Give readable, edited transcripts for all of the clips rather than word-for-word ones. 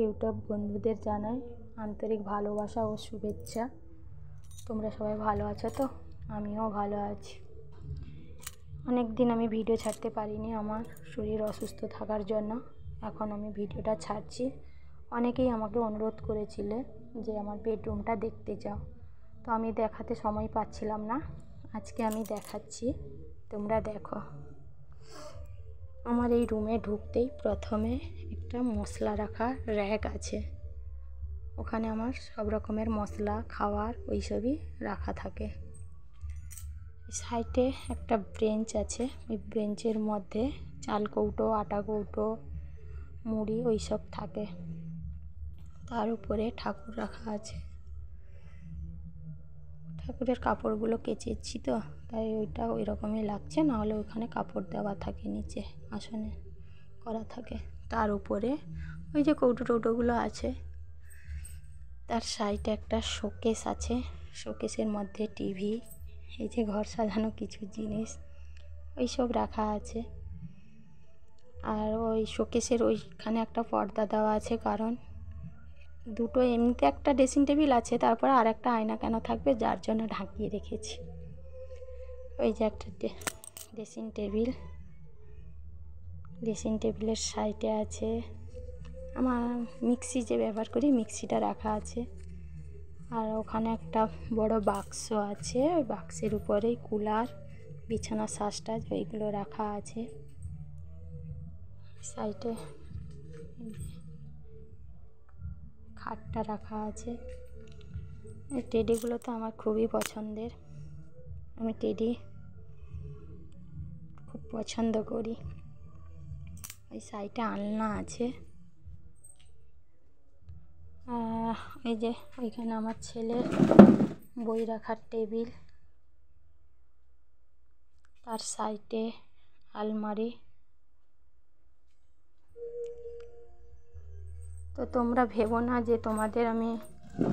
YouTube বন্ধুদের জানাই আন্তরিক ভালোবাসা ও শুভেচ্ছা। তোমরা সবাই ভালো আছো তো? আমিও ভালো আছি। অনেক দিন আমি ভিডিও ছাড়তে পারিনি আমার শরীর অসুস্থ থাকার জন্য। এখন আমি ভিডিওটা ছাড়ছি। অনেকেই আমাকে অনুরোধ করেছিলে যে আমার বেডরুমটা দেখতে যাও, তো আমি দেখাতে সময় পাচ্ছিলাম না। আজকে আমি দেখাচ্ছি, তোমরা দেখো। আমার এই রুমে ঢুকতেই প্রথমে একটা মশলা রাখা র্যাক আছে। ওখানে আমার সব রকমের মশলা, খাবার ওইসবই রাখা থাকে। সাইডে একটা বেঞ্চ আছে, ওই বেঞ্চের মধ্যে চাল কৌটো, আটা কৌটো, মুড়ি ওইসব থাকে। তার উপরে ঠাকুর রাখা আছে। ঠাকুরের কাপড়গুলো কেচেছি তো, তাই ওইটা ওই রকমই লাগছে, নাহলে ওইখানে কাপড় দেওয়া থাকে, নিচে আসনে করা থাকে। তার উপরে ওই যে কৌটো টৌটোগুলো আছে। তার সাইডে একটা শোকেস আছে, শোকেসের মধ্যে টিভি, এই যে ঘর সাজানো কিছু জিনিস ওই সব রাখা আছে। আর ওই শোকেসের ওইখানে একটা পর্দা দেওয়া আছে, কারণ দুটো এমনিতে একটা ড্রেসিং টেবিল আছে, তারপরে আর একটা আয়না কেন থাকবে, যার জন্য ঢাকিয়ে রেখেছি। ওই যে একটা ড্রেসিং টেবিল, ড্রেসিং টেবিলের সাইডে আছে আমার মিক্সি যে ব্যবহার করি, মিক্সিটা রাখা আছে। আর ওখানে একটা বড় বাক্স আছে, ওই বাক্সের উপরেই কুলার, বিছানা সাজটাজ ওইগুলো রাখা আছে। সাইডে খাটটা রাখা আছে। এই টেডিগুলো তো আমার খুবই পছন্দের, আমি টেডি খুব পছন্দ করি। ওই সাইডে আলনা আছে। এই যে ওইখানে আমার ছেলের বই রাখার টেবিল, তার সাইডে আলমারি। তো তোমরা ভেবো না যে তোমাদের আমি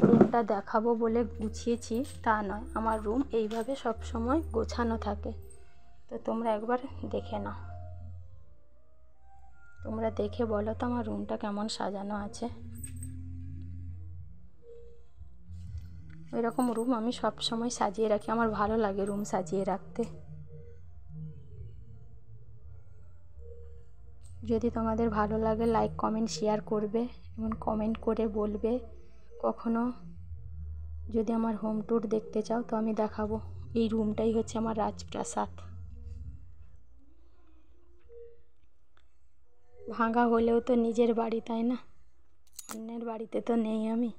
রুমটা দেখাবো বলে গুছিয়েছি, তা নয়। আমার রুম এইভাবে সব সময় গোছানো থাকে। তো তোমরা একবার দেখে নাও, তোমরা দেখে বলো তো আমার রুমটা কেমন সাজানো আছে। ওই রকম রুম আমি সব সময় সাজিয়ে রাখি, আমার ভালো লাগে রুম সাজিয়ে রাখতে। যদি তোমাদের ভালো লাগে লাইক, কমেন্ট, শেয়ার করবে এবং কমেন্ট করে বলবে। কখনো যদি আমার হোম ট্যুর দেখতে চাও তো আমি দেখাবো। এই রুমটাই হচ্ছে আমার রাজপ্রাসাদ। ভাঙা হলেও তো নিজের বাড়ি, তাই না? অন্যের বাড়িতে তো নেই আমি।